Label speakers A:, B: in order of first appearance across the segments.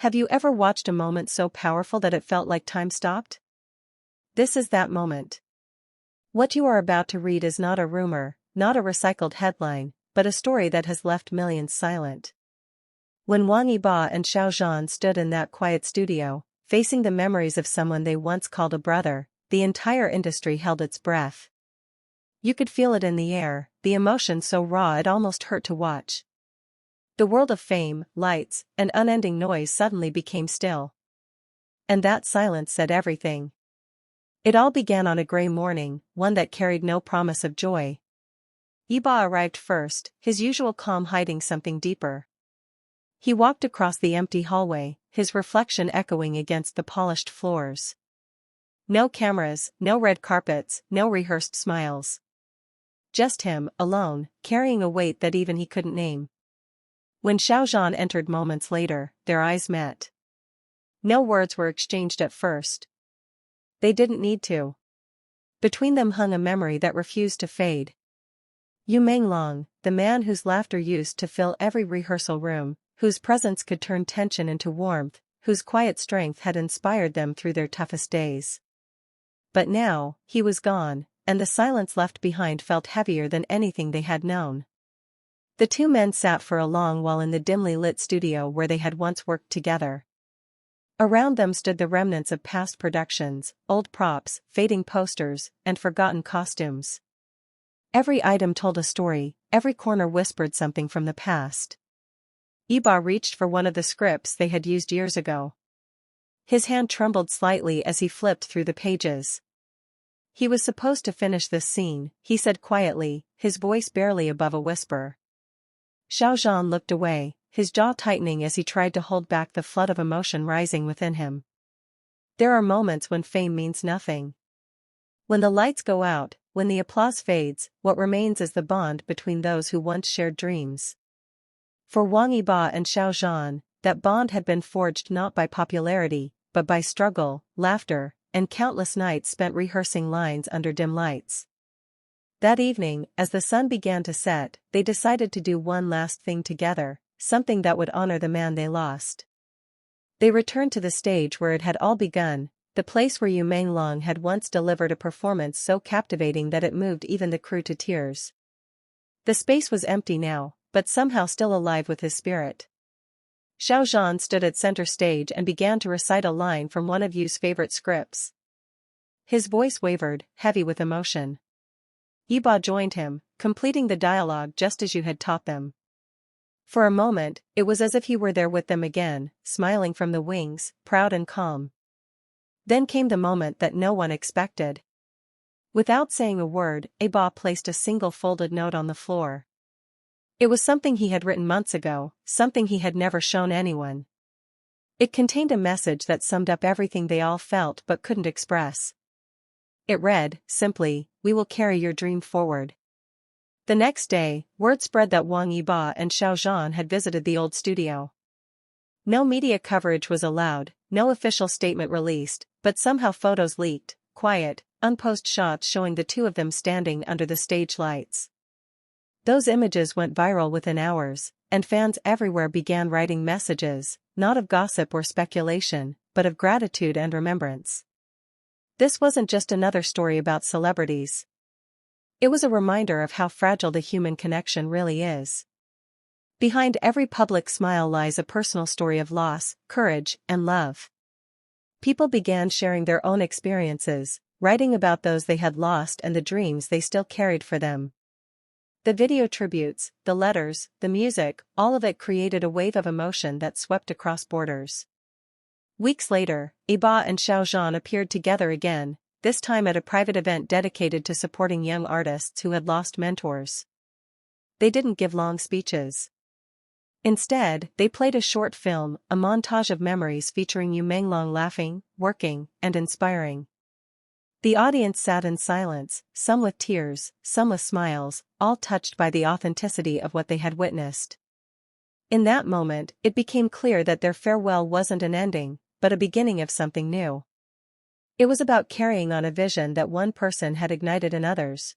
A: Have you ever watched a moment so powerful that it felt like time stopped? This is that moment. What you are about to read is not a rumor, not a recycled headline, but a story that has left millions silent. When Wang Yibo and Xiao Zhan stood in that quiet studio, facing the memories of someone they once called a brother, the entire industry held its breath. You could feel it in the air, the emotion so raw it almost hurt to watch. The world of fame, lights, and unending noise suddenly became still. And that silence said everything. It all began on a gray morning, one that carried no promise of joy. Yibo arrived first, his usual calm hiding something deeper. He walked across the empty hallway, his reflection echoing against the polished floors. No cameras, no red carpets, no rehearsed smiles. Just him, alone, carrying a weight that even he couldn't name. When Xiao Zhan entered moments later, their eyes met. No words were exchanged at first. They didn't need to. Between them hung a memory that refused to fade. Yu Menglong, the man whose laughter used to fill every rehearsal room, whose presence could turn tension into warmth, whose quiet strength had inspired them through their toughest days. But now, he was gone, and the silence left behind felt heavier than anything they had known. The two men sat for a long while in the dimly lit studio where they had once worked together. Around them stood the remnants of past productions, old props, fading posters, and forgotten costumes. Every item told a story, every corner whispered something from the past. Yibo reached for one of the scripts they had used years ago. His hand trembled slightly as he flipped through the pages. He was supposed to finish this scene, he said quietly, his voice barely above a whisper. Xiao Zhan looked away, his jaw tightening as he tried to hold back the flood of emotion rising within him. There are moments when fame means nothing. When the lights go out, when the applause fades, what remains is the bond between those who once shared dreams. For Wang Yibo and Xiao Zhan, that bond had been forged not by popularity, but by struggle, laughter, and countless nights spent rehearsing lines under dim lights. That evening, as the sun began to set, they decided to do one last thing together, something that would honor the man they lost. They returned to the stage where it had all begun, the place where Yu Menglong had once delivered a performance so captivating that it moved even the crew to tears. The space was empty now, but somehow still alive with his spirit. Xiao Zhan stood at center stage and began to recite a line from one of Yu's favorite scripts. His voice wavered, heavy with emotion. Yibo joined him, completing the dialogue just as Yu had taught them. For a moment, it was as if he were there with them again, smiling from the wings, proud and calm. Then came the moment that no one expected. Without saying a word, Yibo placed a single folded note on the floor. It was something he had written months ago, something he had never shown anyone. It contained a message that summed up everything they all felt but couldn't express. It read, simply, "We will carry your dream forward." The next day, word spread that Wang Yibo and Xiao Zhan had visited the old studio. No media coverage was allowed, no official statement released, but somehow photos leaked, quiet, unposed shots showing the two of them standing under the stage lights. Those images went viral within hours, and fans everywhere began writing messages, not of gossip or speculation, but of gratitude and remembrance. This wasn't just another story about celebrities. It was a reminder of how fragile the human connection really is. Behind every public smile lies a personal story of loss, courage, and love. People began sharing their own experiences, writing about those they had lost and the dreams they still carried for them. The video tributes, the letters, the music, all of it created a wave of emotion that swept across borders. Weeks later, Yibo and Xiao Zhan appeared together again, this time at a private event dedicated to supporting young artists who had lost mentors. They didn't give long speeches. Instead, they played a short film, a montage of memories featuring Yu Menglong laughing, working, and inspiring. The audience sat in silence, some with tears, some with smiles, all touched by the authenticity of what they had witnessed. In that moment, it became clear that their farewell wasn't an ending, but a beginning of something new. It was about carrying on a vision that one person had ignited in others.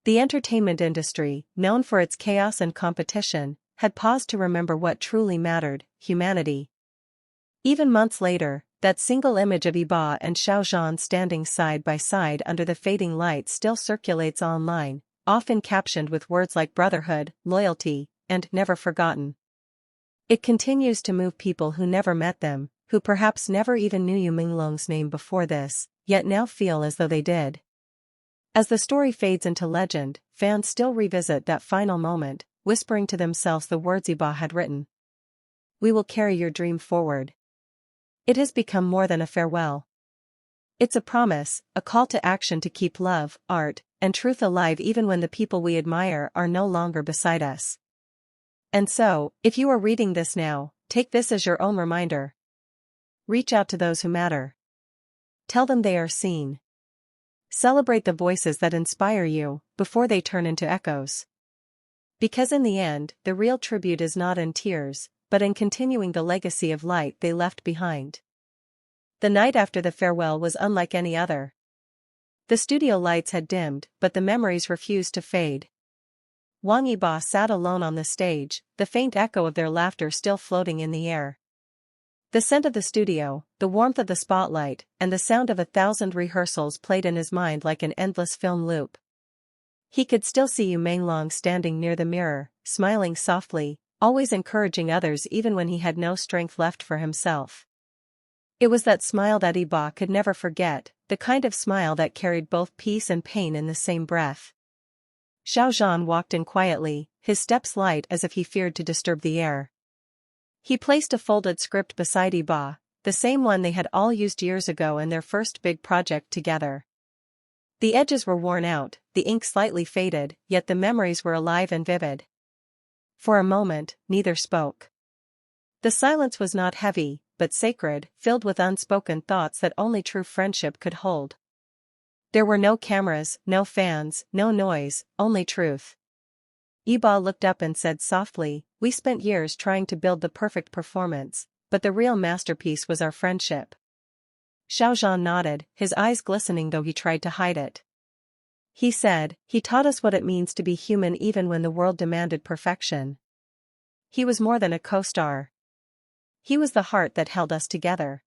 A: The entertainment industry, known for its chaos and competition, had paused to remember what truly mattered: humanity. Even months later, that single image of Yibo and Xiao Zhan standing side by side under the fading light still circulates online, often captioned with words like brotherhood, loyalty, and never forgotten. It continues to move people who never met them, who perhaps never even knew Yu Menglong's name before this, yet now feel as though they did. As the story fades into legend, fans still revisit that final moment, whispering to themselves the words Yibo had written. "We will carry your dream forward." It has become more than a farewell. It's a promise, a call to action to keep love, art, and truth alive even when the people we admire are no longer beside us. And so, if you are reading this now, take this as your own reminder. Reach out to those who matter. Tell them they are seen. Celebrate the voices that inspire you, before they turn into echoes. Because in the end, the real tribute is not in tears, but in continuing the legacy of light they left behind. The night after the farewell was unlike any other. The studio lights had dimmed, but the memories refused to fade. Wang Yibo sat alone on the stage, the faint echo of their laughter still floating in the air. The scent of the studio, the warmth of the spotlight, and the sound of 1,000 rehearsals played in his mind like an endless film loop. He could still see Yu Menglong standing near the mirror, smiling softly, always encouraging others even when he had no strength left for himself. It was that smile that Yibo could never forget, the kind of smile that carried both peace and pain in the same breath. Xiao Zhan walked in quietly, his steps light as if he feared to disturb the air. He placed a folded script beside Yibo, the same one they had all used years ago in their first big project together. The edges were worn out, the ink slightly faded, yet the memories were alive and vivid. For a moment, neither spoke. The silence was not heavy, but sacred, filled with unspoken thoughts that only true friendship could hold. There were no cameras, no fans, no noise, only truth. Yibo looked up and said softly, "We spent years trying to build the perfect performance, but the real masterpiece was our friendship." Xiao Zhan nodded, his eyes glistening though he tried to hide it. He said, "He taught us what it means to be human even when the world demanded perfection. He was more than a co-star. He was the heart that held us together."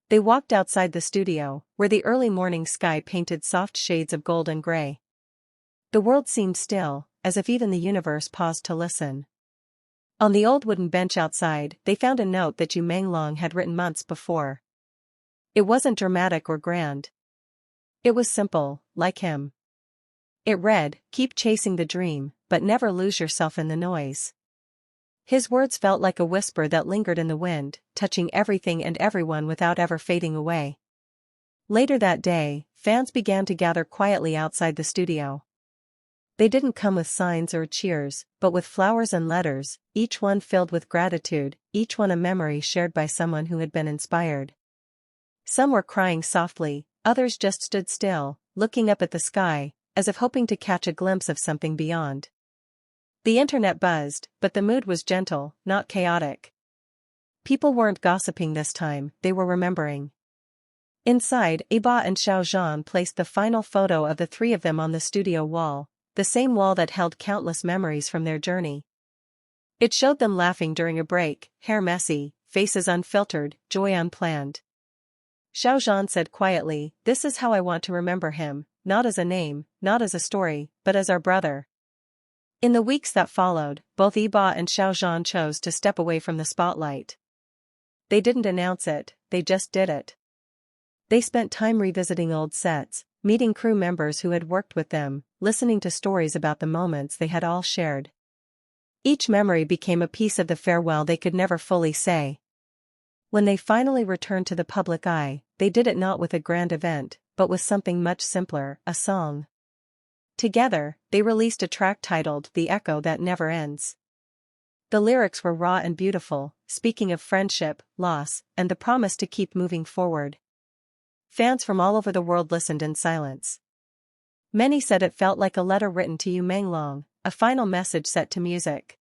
A: They walked outside the studio, where the early morning sky painted soft shades of gold and gray. The world seemed still, as if even the universe paused to listen. On the old wooden bench outside, they found a note that Yu Menglong had written months before. It wasn't dramatic or grand. It was simple, like him. It read, "Keep chasing the dream, but never lose yourself in the noise." His words felt like a whisper that lingered in the wind, touching everything and everyone without ever fading away. Later that day, fans began to gather quietly outside the studio. They didn't come with signs or cheers, but with flowers and letters, each one filled with gratitude, each one a memory shared by someone who had been inspired. Some were crying softly, others just stood still, looking up at the sky, as if hoping to catch a glimpse of something beyond. The internet buzzed, but the mood was gentle, not chaotic. People weren't gossiping this time, they were remembering. Inside, Yibo and Xiao Zhan placed the final photo of the three of them on the studio wall, the same wall that held countless memories from their journey. It showed them laughing during a break, hair messy, faces unfiltered, joy unplanned. Xiao Zhan said quietly, "This is how I want to remember him, not as a name, not as a story, but as our brother." In the weeks that followed, both Yibo and Xiao Zhan chose to step away from the spotlight. They didn't announce it, they just did it. They spent time revisiting old sets, meeting crew members who had worked with them, listening to stories about the moments they had all shared. Each memory became a piece of the farewell they could never fully say. When they finally returned to the public eye, they did it not with a grand event, but with something much simpler, a song. Together, they released a track titled "The Echo That Never Ends." The lyrics were raw and beautiful, speaking of friendship, loss, and the promise to keep moving forward. Fans from all over the world listened in silence. Many said it felt like a letter written to Yu Menglong, a final message set to music.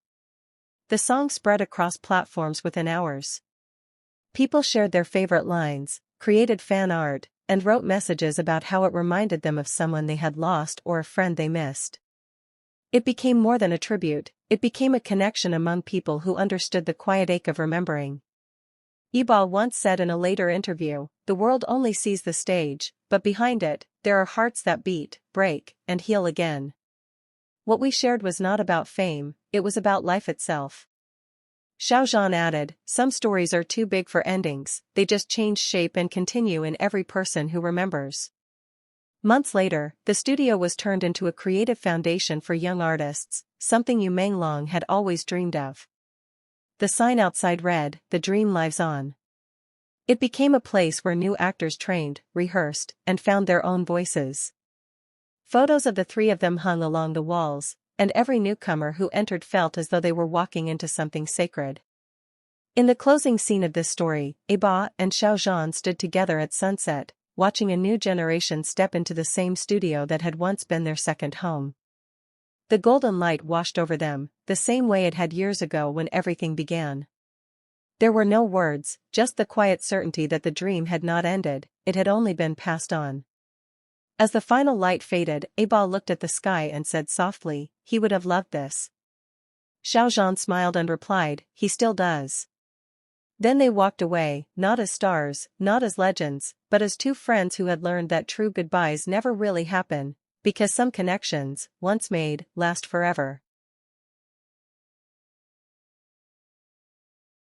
A: The song spread across platforms within hours. People shared their favorite lines, created fan art, and wrote messages about how it reminded them of someone they had lost or a friend they missed. It became more than a tribute, it became a connection among people who understood the quiet ache of remembering. Yibo once said in a later interview, "The world only sees the stage, but behind it, there are hearts that beat, break, and heal again." What we shared was not about fame, it was about life itself. Xiao Zhan added, "Some stories are too big for endings, they just change shape and continue in every person who remembers." Months later, the studio was turned into a creative foundation for young artists, something Yu Menglong had always dreamed of. The sign outside read, "The dream lives on." It became a place where new actors trained, rehearsed, and found their own voices. Photos of the three of them hung along the walls, and every newcomer who entered felt as though they were walking into something sacred. In the closing scene of this story, Yibo and Xiao Zhan stood together at sunset, watching a new generation step into the same studio that had once been their second home. The golden light washed over them, the same way it had years ago when everything began. There were no words, just the quiet certainty that the dream had not ended, it had only been passed on. As the final light faded, Yibo looked at the sky and said softly, "He would have loved this." Xiao Zhan smiled and replied, "He still does." Then they walked away, not as stars, not as legends, but as two friends who had learned that true goodbyes never really happen, because some connections, once made, last forever.